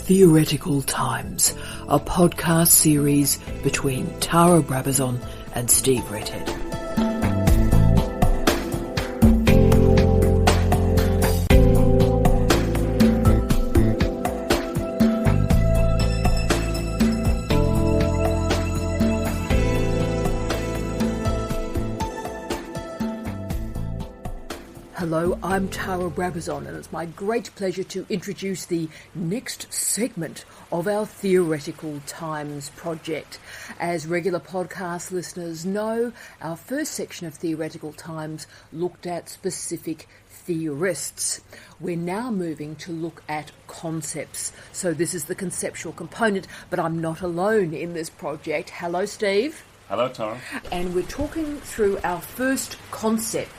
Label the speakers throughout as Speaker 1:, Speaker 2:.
Speaker 1: Theoretical Times, a podcast series between Tara Brabazon and Steve Redhead. Hello, I'm Tara Brabazon, and it's my great pleasure to introduce the next segment of our Theoretical Times project. As regular podcast listeners know, our first section of Theoretical Times looked at specific theorists. We're now moving to look at concepts. So this is the conceptual component, but I'm not alone in this project. Hello, Steve.
Speaker 2: Hello, Tara.
Speaker 1: And we're talking through our first concept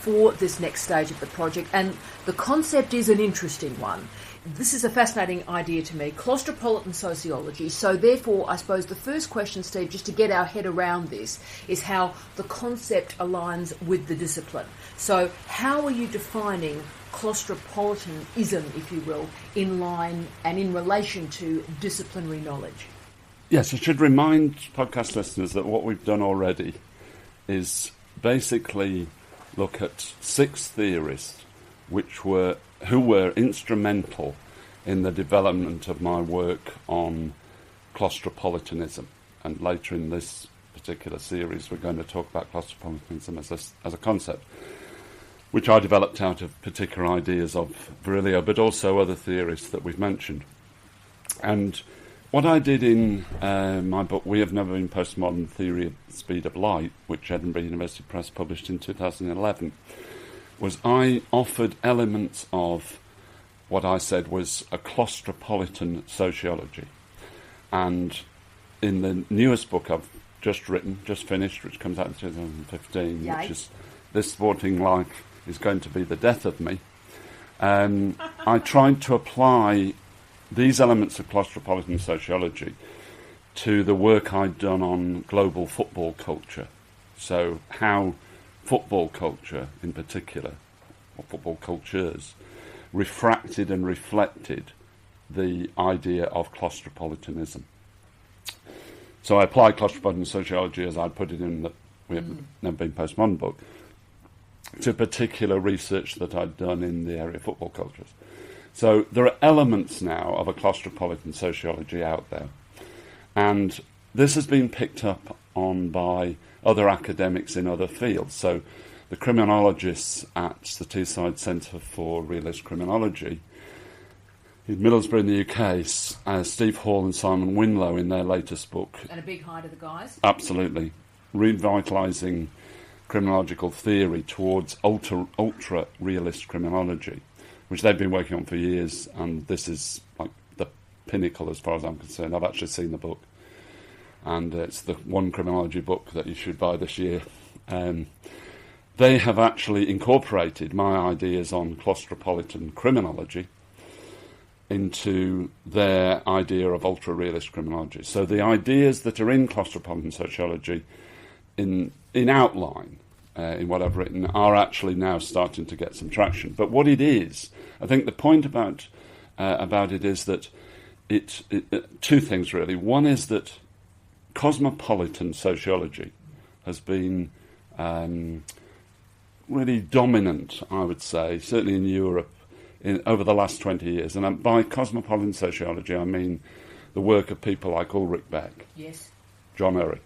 Speaker 1: for this next stage of the project, and the concept is an interesting one. This is a fascinating idea to me, Claustropolitan Sociology. So therefore, I suppose the first question, Steve, just to get our head around this, is how the concept aligns with the discipline. So how are you defining Claustropolitanism, if you will, in line and in relation to disciplinary knowledge?
Speaker 2: Yes, I should remind podcast listeners that what we've done already is basically look at 6 theorists who were instrumental in the development of my work on Claustropolitanism. And later in this particular series, we're going to talk about Claustropolitanism as a concept, which I developed out of particular ideas of Varilio, but also other theorists that we've mentioned. And what I did in my book, We Have Never Been Postmodern Theory of the Speed of Light, which Edinburgh University Press published in 2011, was I offered elements of what I said was a claustropolitan sociology. And in the newest book I've just finished, which comes out in 2015, which is This Sporting Life is Going to Be the Death of Me, I tried to apply these elements of claustropolitan sociology to the work I'd done on global football culture. So how football culture in particular, or football cultures, refracted and reflected the idea of claustropolitanism. So I applied claustropolitan sociology, as I put it in the We Have Never Been Postmodern book, to particular research that I'd done in the area of football cultures. So there are elements now of a claustropolitan sociology out there. And this has been picked up on by other academics in other fields. So the criminologists at the Teesside Centre for Realist Criminology in Middlesbrough in the UK, Steve Hall and Simon Winlow in their latest book.
Speaker 1: And a big hi to the guys.
Speaker 2: Absolutely. Revitalising criminological theory towards ultra-realist criminology, which they've been working on for years, and this is like the pinnacle as far as I'm concerned. I've actually seen the book, and it's the one criminology book that you should buy this year. They have actually incorporated my ideas on claustropolitan criminology into their idea of ultra-realist criminology. So the ideas that are in claustropolitan sociology in outline, in what I've written, are actually now starting to get some traction. But what it is, I think the point about it is that it two things really. One is that cosmopolitan sociology has been really dominant, I would say, certainly in Europe, over the last 20 years. And by cosmopolitan sociology, I mean the work of people like Ulrich Beck,
Speaker 1: yes,
Speaker 2: John Urry,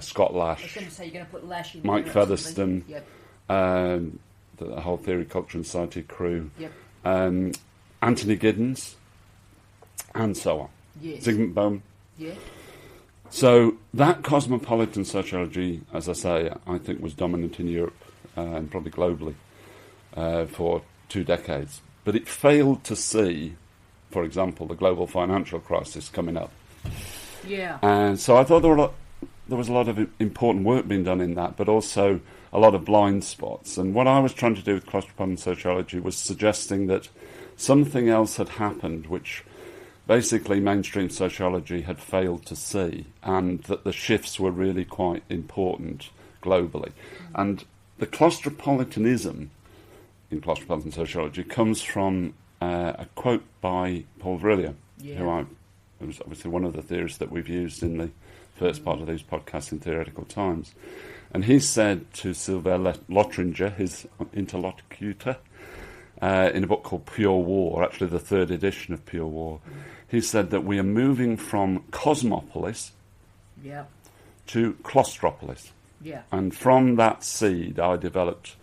Speaker 2: Scott Lash,
Speaker 1: I was going to say you're going to put Lash in
Speaker 2: Mike
Speaker 1: there,
Speaker 2: Featherston,
Speaker 1: yep.
Speaker 2: The whole Theory, Culture and Society crew,
Speaker 1: Yep.
Speaker 2: Anthony Giddens, and so on.
Speaker 1: Yes.
Speaker 2: Zygmunt Bauman.
Speaker 1: Yeah.
Speaker 2: So that cosmopolitan sociology, as I say, I think was dominant in Europe and probably globally for 2 decades. But it failed to see, for example, the global financial crisis coming up.
Speaker 1: Yeah.
Speaker 2: And so I thought there was a lot of important work being done in that, but also a lot of blind spots. And what I was trying to do with claustropolitan sociology was suggesting that something else had happened which basically mainstream sociology had failed to see, and that the shifts were really quite important globally. And the claustropolitanism in claustropolitan sociology comes from a quote by Paul Varilio,
Speaker 1: Yeah.
Speaker 2: who was obviously one of the theorists that we've used in the first part of these podcasts in Theoretical Times. And he said to Sylvain Lottringer, his interlocutor, in a book called Pure War, actually the third edition of Pure War, he said that we are moving from cosmopolis
Speaker 1: Yeah.
Speaker 2: to claustropolis.
Speaker 1: Yeah.
Speaker 2: And from that seed, I developed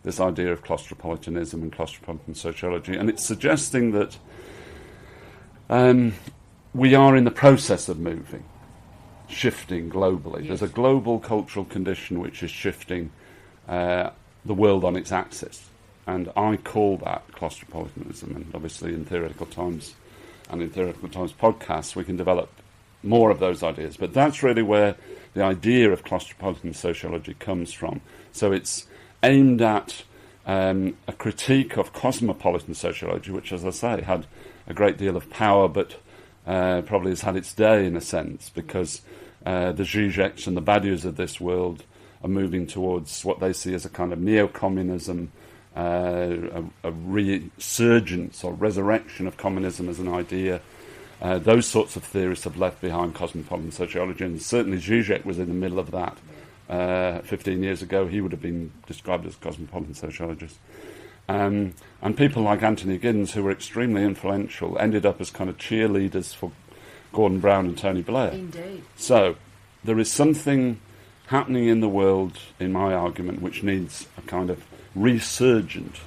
Speaker 2: this idea of claustropolitanism and claustropolitan sociology. And it's suggesting that we are in the process of moving, shifting globally.
Speaker 1: Yes.
Speaker 2: There's a global cultural condition which is shifting the world on its axis. And I call that claustropolitanism. And obviously in Theoretical Times and in Theoretical Times podcasts, we can develop more of those ideas. But that's really where the idea of claustropolitan sociology comes from. So it's aimed at a critique of cosmopolitan sociology, which, as I say, had a great deal of power, but probably has had its day in a sense, because the Zizeks and the Badiou's of this world are moving towards what they see as a kind of neo-communism, a resurgence or resurrection of communism as an idea. Those sorts of theorists have left behind cosmopolitan sociology, and certainly Zizek was in the middle of that. 15 years ago, he would have been described as a cosmopolitan sociologist. And people like Anthony Giddens, who were extremely influential, ended up as kind of cheerleaders for Gordon Brown and Tony Blair.
Speaker 1: Indeed.
Speaker 2: So there is something happening in the world, in my argument, which needs a kind of resurgent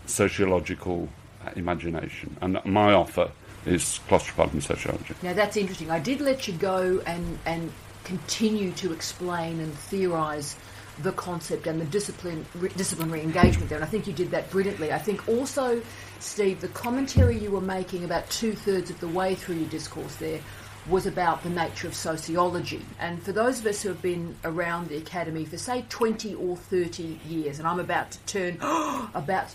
Speaker 2: sociological imagination. And my offer is claustropolitan sociology.
Speaker 1: Now that's interesting. I did let you go and continue to explain and theorise the concept and the disciplinary engagement there, and I think you did that brilliantly. I think also, Steve, the commentary you were making about 2/3 of the way through your discourse there was about the nature of sociology. And for those of us who have been around the academy for, say, 20 or 30 years, and I'm about to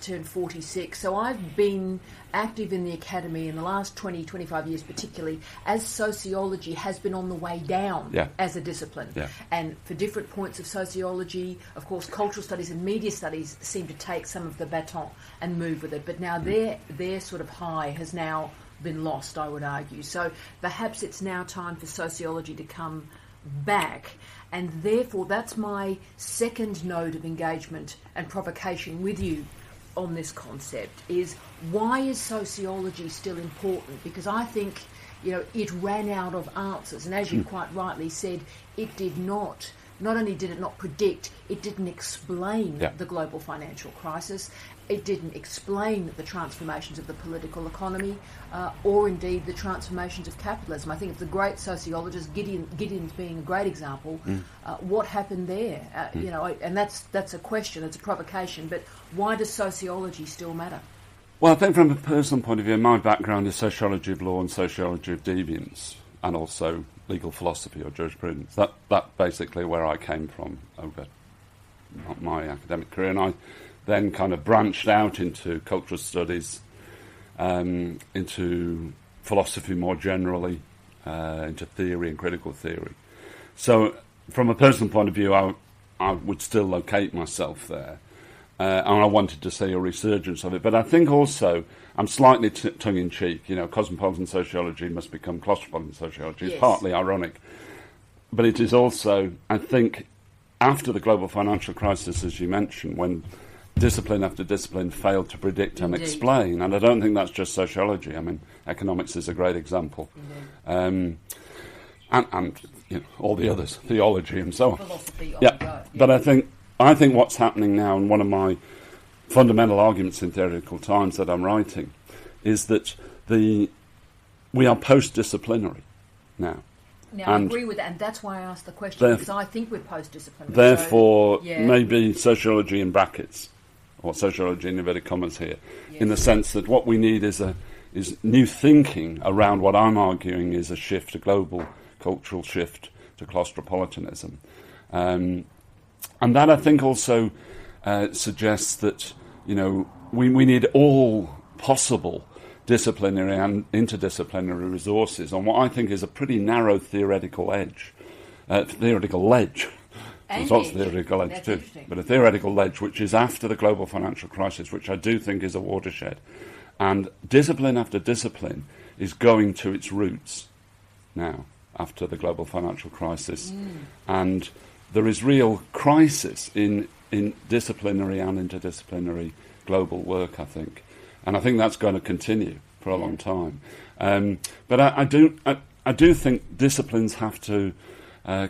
Speaker 1: turn 46, so I've been active in the academy in the last 20, 25 years particularly, as sociology has been on the way down as a discipline.
Speaker 2: Yeah.
Speaker 1: And for different points of sociology, of course, cultural studies and media studies seem to take some of the baton and move with it. But now their sort of high has now been lost, I would argue. So perhaps it's now time for sociology to come back, and therefore that's my second node of engagement and provocation with you on this concept, is why is sociology still important? Because I think, it ran out of answers, and as you quite rightly said, it did not only did it not predict, it didn't explain the global financial crisis. It didn't explain the transformations of the political economy, or indeed the transformations of capitalism. I think of the great sociologist, Giddens being a great example. What happened there? And that's a question, it's a provocation, but why does sociology still matter?
Speaker 2: Well, I think from a personal point of view, my background is sociology of law and sociology of deviance, and also legal philosophy or jurisprudence. That basically where I came from over my academic career, and I then kind of branched out into cultural studies, into philosophy more generally, into theory and critical theory. So from a personal point of view, I would still locate myself there. And I wanted to see a resurgence of it. But I think also, I'm slightly tongue-in-cheek, cosmopolitan sociology must become claustropolitan sociology. It's partly ironic. But it is also, I think, after the global financial crisis, as you mentioned, when discipline after discipline failed to predict and explain, and I don't think that's just sociology. I mean, economics is a great example. And all the others, theology and so on.
Speaker 1: Philosophy,
Speaker 2: But I think what's happening now, and one of my fundamental arguments in Theoretical Times that I'm writing, is that we are post-disciplinary now.
Speaker 1: Now, I agree with that, and that's why I asked the question, because I think we're post-disciplinary.
Speaker 2: Therefore, maybe sociology in brackets, or sociology in inverted commas here, in the sense that what we need is new thinking around what I'm arguing is a global cultural shift to claustropolitanism. And that, I think, also suggests that, we need all possible disciplinary and interdisciplinary resources on what I think is a pretty narrow theoretical ledge. There's lots of theoretical edge too, but a theoretical ledge which is after the global financial crisis, which I do think is a watershed. And discipline after discipline is going to its roots now, after the global financial crisis. And there is real crisis in disciplinary and interdisciplinary global work, I think. And I think that's going to continue for a long time. But I do think disciplines have to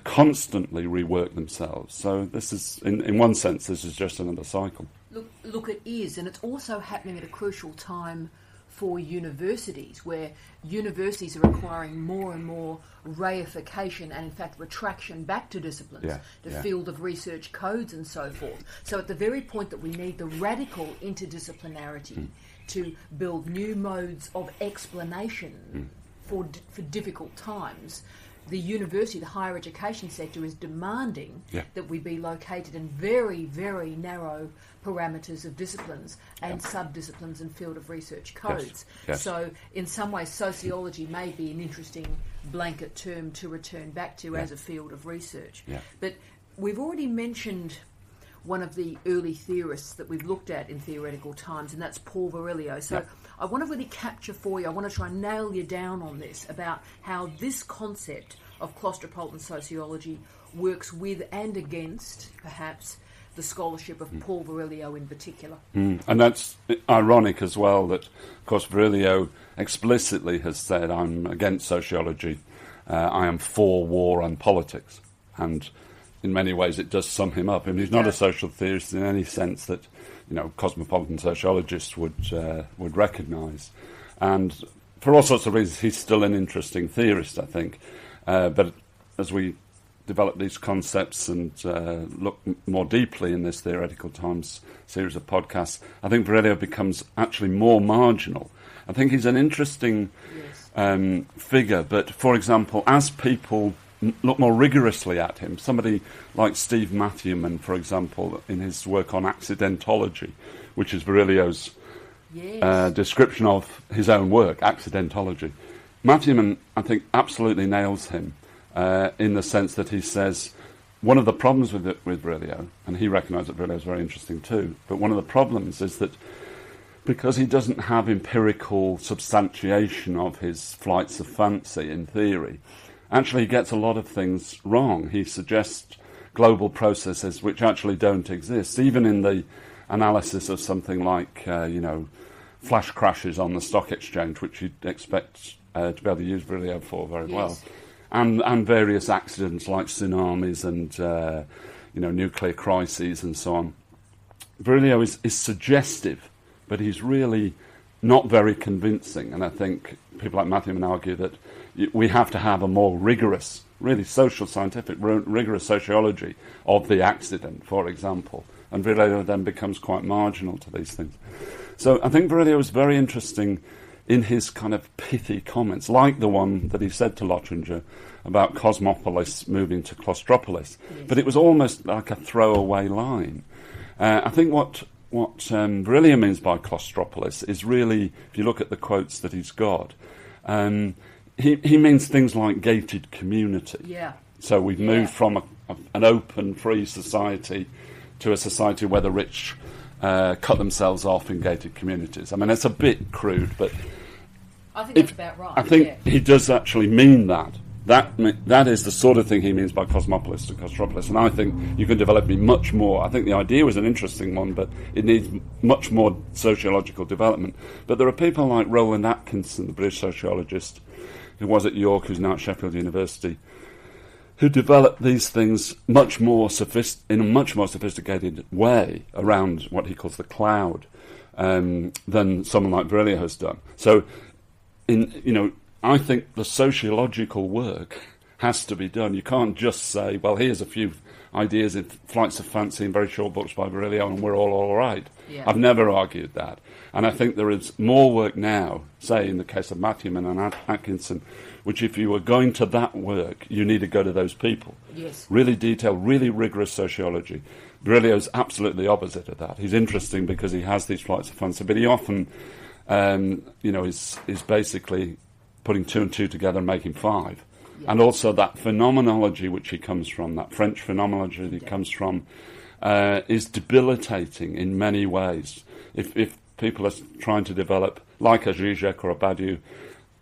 Speaker 2: constantly rework themselves. So this is, in one sense, this is just another cycle.
Speaker 1: Look, it is, and it's also happening at a crucial time for universities, where universities are requiring more and more reification and, in fact, retraction back to disciplines, the field of research codes and so forth. So at the very point that we need the radical interdisciplinarity to build new modes of explanation for difficult times, the university, the higher education sector, is demanding that we be located in very, very narrow parameters of disciplines and sub-disciplines and field of research codes.
Speaker 2: Yes.
Speaker 1: So in some ways sociology may be an interesting blanket term to return back to as a field of research. But we've already mentioned one of the early theorists that we've looked at in Theoretical Times, and that's Paul Varilio. So I want to really capture for you, I want to try and nail you down on this, about how this concept of Claustropolitan sociology works with and against, perhaps, the scholarship of Paul Varilio in particular.
Speaker 2: And that's ironic as well that, of course, Varilio explicitly has said, I'm against sociology, I am for war and politics. And in many ways it does sum him up. And he's not a social theorist in any sense that, you know, cosmopolitan sociologists would recognise. And for all sorts of reasons, he's still an interesting theorist, I think. But as we develop these concepts and look more deeply in this Theoretical Times series of podcasts, I think Varilio becomes actually more marginal. I think he's an interesting figure, but, for example, as people look more rigorously at him, somebody like Steve Matthewman, for example, in his work on accidentology, which is Varilio's description of his own work, accidentology. Matthewman, I think, absolutely nails him in the sense that he says one of the problems with Varilio, and he recognised that Varilio is very interesting too, but one of the problems is that because he doesn't have empirical substantiation of his flights of fancy in theory, actually he gets a lot of things wrong. He suggests global processes which actually don't exist, even in the analysis of something like, flash crashes on the stock exchange, which you'd expect to be able to use Varilio for very well. And various accidents like tsunamis and, nuclear crises and so on. Varilio is suggestive, but he's really not very convincing. And I think people like Matthewman argue that we have to have a more rigorous, really social, scientific, rigorous sociology of the accident, for example. And Varilio then becomes quite marginal to these things. So I think Varilio is very interesting in his kind of pithy comments, like the one that he said to Lottinger about Cosmopolis moving to Claustropolis. But it was almost like a throwaway line. I think what Varilio means by Claustropolis is really, if you look at the quotes that he's got, he means things like gated community. So we've moved from an open, free society to a society where the rich cut themselves off in gated communities. I mean, it's a bit crude, but
Speaker 1: I think that's about right.
Speaker 2: I think he does actually mean that. That is the sort of thing he means by Cosmopolis to Claustropolis, and I think you can develop it much more. I think the idea was an interesting one, but it needs much more sociological development. But there are people like Roland Atkinson, the British sociologist, who was at York, who's now at Sheffield University, who developed these things in a much more sophisticated way around what he calls the cloud than someone like Varilio has done. So, I think the sociological work has to be done. You can't just say, well, here's a few ideas in flights of fancy in very short books by Varilio and we're all right. I've never argued that. And I think there is more work now, say in the case of Matthewman and Atkinson, which if you were going to that work, you need to go to those people. Really detailed, really rigorous sociology. Varilio is absolutely the opposite of that. He's interesting because he has these flights of fancy, but he often, is basically putting two and two together and making five. And also that phenomenology which he comes from, that French phenomenology that he comes from, is debilitating in many ways. If people are trying to develop, like a Zizek or a Badiou,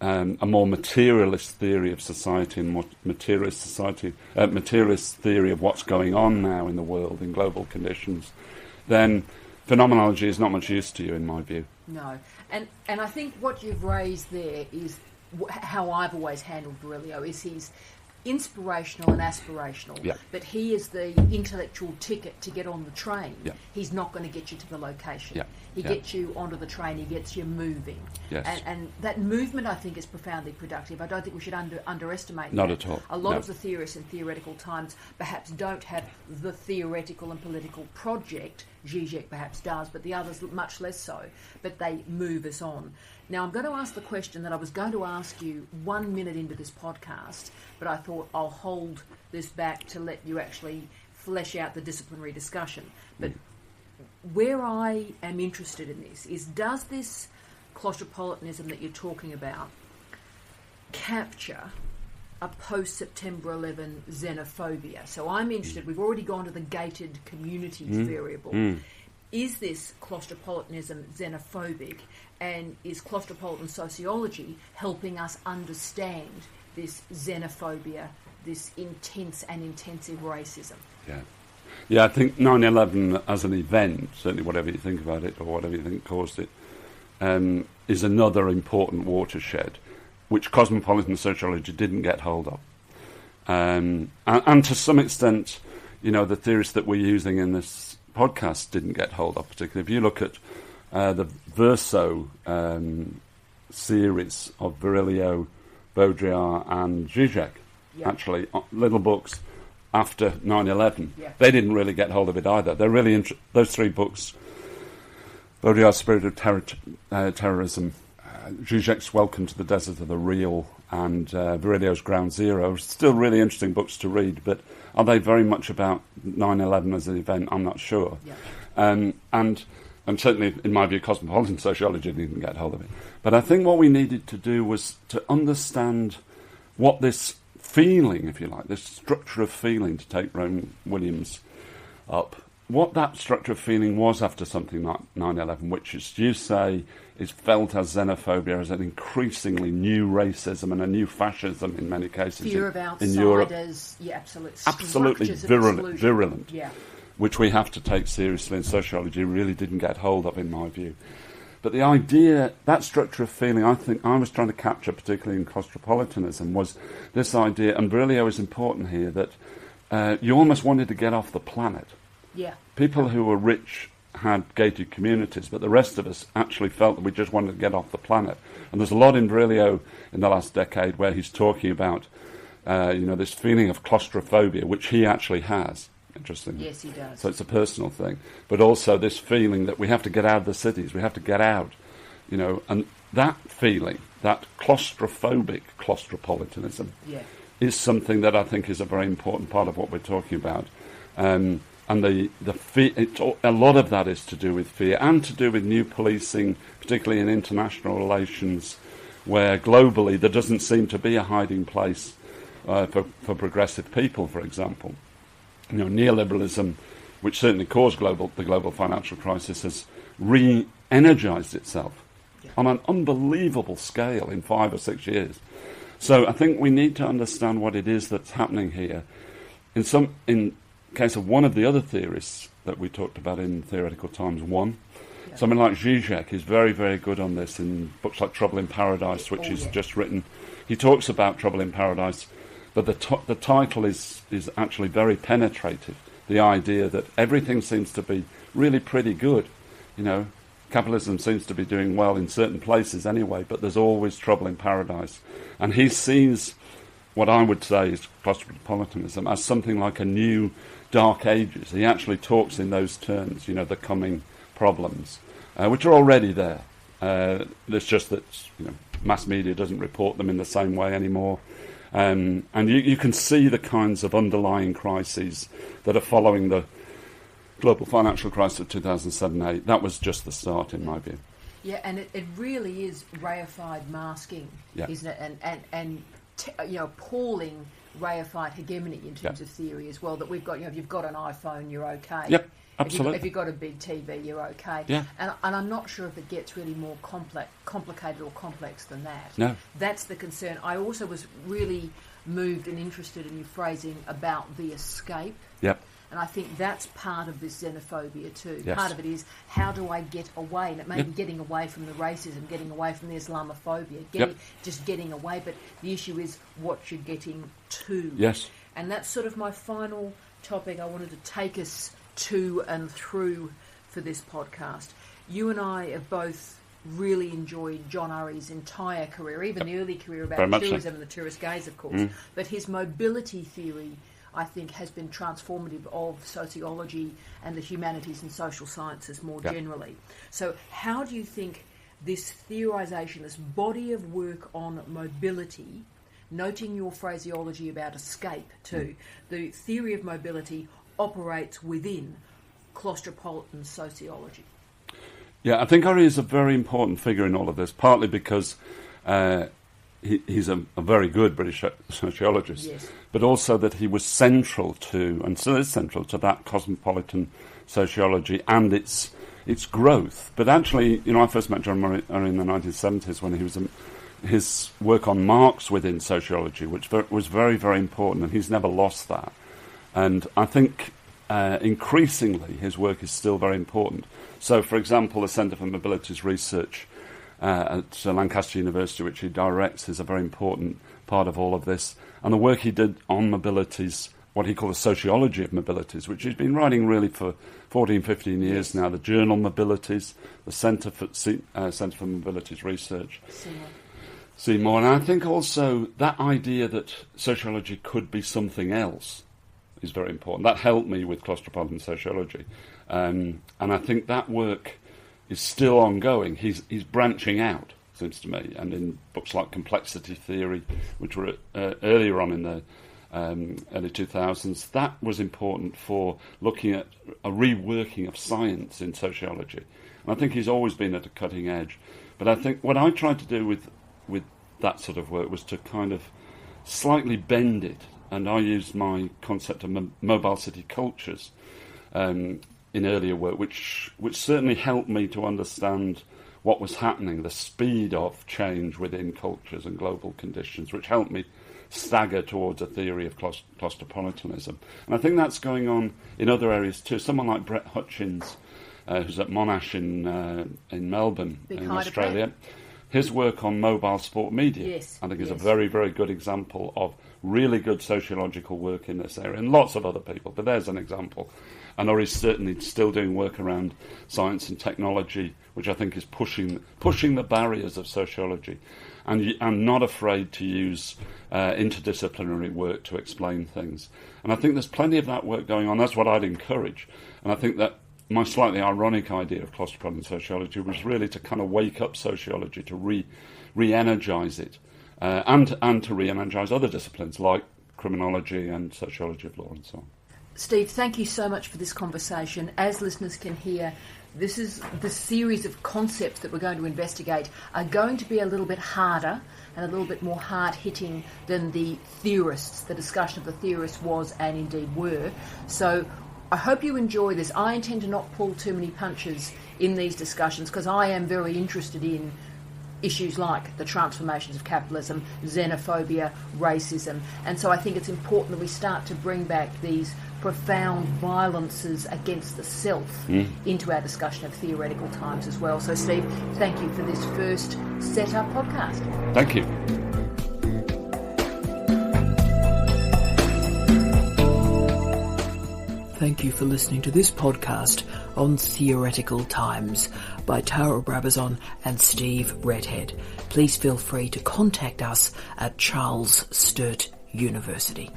Speaker 2: a more materialist theory of society and more materialist theory of what's going on now in the world in global conditions, then phenomenology is not much use to you, in my view.
Speaker 1: No, and I think what you've raised there is how I've always handled Varilio, is he's inspirational and aspirational,
Speaker 2: yeah.
Speaker 1: but he is the intellectual ticket to get on the train.
Speaker 2: Yeah.
Speaker 1: He's not going to get you to the location.
Speaker 2: Yeah.
Speaker 1: He gets you onto the train, he gets you moving.
Speaker 2: Yes.
Speaker 1: And that movement, I think, is profoundly productive. I don't think we should underestimate
Speaker 2: Not
Speaker 1: that.
Speaker 2: at all.
Speaker 1: A lot
Speaker 2: No.
Speaker 1: of the theorists in theoretical times perhaps don't have the theoretical and political project. Zizek perhaps does, but the others much less so. But they move us on. Now, I'm going to ask the question that I was going to ask you 1 minute into this podcast, but I thought I'll hold this back to let you actually flesh out the disciplinary discussion. But where I am interested in this is, does this claustropolitanism that you're talking about capture a post-September 11 xenophobia? So I'm interested, we've already gone to the gated communities variable. Is this claustropolitanism xenophobic, and is claustropolitan sociology helping us understand this xenophobia, this intense and intensive racism?
Speaker 2: Yeah, I think 9/11 as an event, certainly whatever you think about it or whatever you think caused it, is another important watershed which cosmopolitan sociology didn't get hold of. And to some extent, the theorists that we're using in this podcast didn't get hold of particularly. If you look at the Verso series of Varilio, Baudrillard and Zizek, actually, little books after 9/11, they didn't really get hold of it either. They're really those three books, Baudrillard's Spirit of Terrorism, Zizek's Welcome to the Desert of the Real, and Varilio's Ground Zero, are still really interesting books to read, but are they very much about 9/11 as an event? I'm not sure. And certainly, in my view, cosmopolitan sociology didn't get hold of it. But I think what we needed to do was to understand what this feeling, if you like, this structure of feeling, to take Rowan Williams up, what that structure of feeling was after something like 9/11, which, as you say, is felt as xenophobia, as an increasingly new racism and a new fascism in many cases.
Speaker 1: Fear of outsiders,
Speaker 2: in Europe.
Speaker 1: Absolutely
Speaker 2: virulent. Which we have to take seriously, and sociology really didn't get hold of, in my view. But the idea, that structure of feeling, I think I was trying to capture, particularly in claustropolitanism, was this idea, and Varilio is important here, that you almost wanted to get off the planet. People who were rich had gated communities, but the rest of us actually felt that we just wanted to get off the planet. And there's a lot in Varilio in the last decade where he's talking about, this feeling of claustrophobia, which he actually has. Interesting.
Speaker 1: Yes, he does.
Speaker 2: So it's a personal thing, but also this feeling that we have to get out of the cities, we have to get out, and that feeling, that claustrophobic claustropolitanism, is something that I think is a very important part of what we're talking about. And a lot of that is to do with fear and to do with new policing, particularly in international relations, where globally there doesn't seem to be a hiding place for progressive people, for example. Neoliberalism, which certainly caused the global financial crisis, has re-energized itself on an unbelievable scale in 5 or 6 years. So I think we need to understand what it is that's happening here. In case of one of the other theorists that we talked about in Theoretical Times 1, someone like Zizek is very, very good on this in books like Trouble in Paradise, which he's just written. He talks about Trouble in Paradise, but the title is actually very penetrative. The idea that everything seems to be really pretty good. Capitalism seems to be doing well in certain places anyway, but there's always trouble in paradise. And he sees what I would say is claustropolitanism as something like a new dark ages. He actually talks in those terms, the coming problems, which are already there. It's just that mass media doesn't report them in the same way anymore. And you can see the kinds of underlying crises that are following the global financial crisis of 2007-8. That was just the start, in my view.
Speaker 1: Yeah, and it really is reified masking, isn't it? And appalling reified hegemony in terms of theory as well. That we've got, if you've got an iPhone, you're okay.
Speaker 2: Absolutely.
Speaker 1: If you've got a big TV, you're okay.
Speaker 2: Yeah.
Speaker 1: And I'm not sure if it gets really more complicated or complex than that.
Speaker 2: No.
Speaker 1: That's the concern. I also was really moved and interested in your phrasing about the escape.
Speaker 2: Yep.
Speaker 1: And I think that's part of this xenophobia too.
Speaker 2: Yes.
Speaker 1: Part of it is, how do I get away? And it may be getting away from the racism, getting away from the Islamophobia, just getting away. But the issue is what you're getting to.
Speaker 2: Yes.
Speaker 1: And that's sort of my final topic I wanted to take us to and through for this podcast. You and I have both really enjoyed John Urry's entire career, even the early career about tourism and the tourist gaze, of course. But his mobility theory, I think, has been transformative of sociology and the humanities and social sciences more generally. So how do you think this theorisation, this body of work on mobility, noting your phraseology about escape too, the theory of mobility operates within Claustropolitan sociology?
Speaker 2: Yeah, I think Urry is a very important figure in all of this, partly because he's a very good British sociologist, but also that he was central to, and still is central to, that cosmopolitan sociology and its growth. But actually, I first met John Urry in the 1970s when he was his work on Marx within sociology, which was very, very important, and he's never lost that. And I think increasingly his work is still very important. So, for example, the Centre for Mobilities Research at Lancaster University, which he directs, is a very important part of all of this. And the work he did on mobilities, what he called the sociology of mobilities, which he's been writing really for 14, 15 years now, the journal Mobilities, the Centre for Mobilities Research. Seymour. And I think also that idea that sociology could be something else is very important. That helped me with Claustropolitan Sociology. And I think that work is still ongoing. He's branching out, seems to me. And in books like Complexity Theory, which were earlier on in the early 2000s, that was important for looking at a reworking of science in sociology. And I think he's always been at a cutting edge. But I think what I tried to do with that sort of work was to kind of slightly bend it. And I used my concept of mobile city cultures in earlier work, which certainly helped me to understand what was happening, the speed of change within cultures and global conditions, which helped me stagger towards a theory of Claustropolitanism. And I think that's going on in other areas too. Someone like Brett Hutchins, who's at Monash in Melbourne, in Australia, his work on mobile sport media, I think, is a very, very good example of really good sociological work in this area, and lots of other people, but there's an example. And Urry's certainly still doing work around science and technology, which I think is pushing the barriers of sociology, and I'm not afraid to use interdisciplinary work to explain things. And I think there's plenty of that work going on. That's what I'd encourage. And I think that my slightly ironic idea of Claustropolitan sociology was really to kind of wake up sociology, to re-energise it, and to re-energise other disciplines like criminology and sociology of law and so on.
Speaker 1: Steve, thank you so much for this conversation. As listeners can hear, this series of concepts that we're going to investigate are going to be a little bit harder and a little bit more hard-hitting than the discussion of the theorists was and indeed were. So I hope you enjoy this. I intend to not pull too many punches in these discussions because I am very interested in issues like the transformations of capitalism, xenophobia, racism, and so I think it's important that we start to bring back these profound violences against the self into our discussion of theoretical times as well. So Steve, thank you for this first Setup podcast.
Speaker 2: Thank you.
Speaker 1: Thank you for listening to this podcast on Theoretical Times by Tara Brabazon and Steve Redhead. Please feel free to contact us at Charles Sturt University.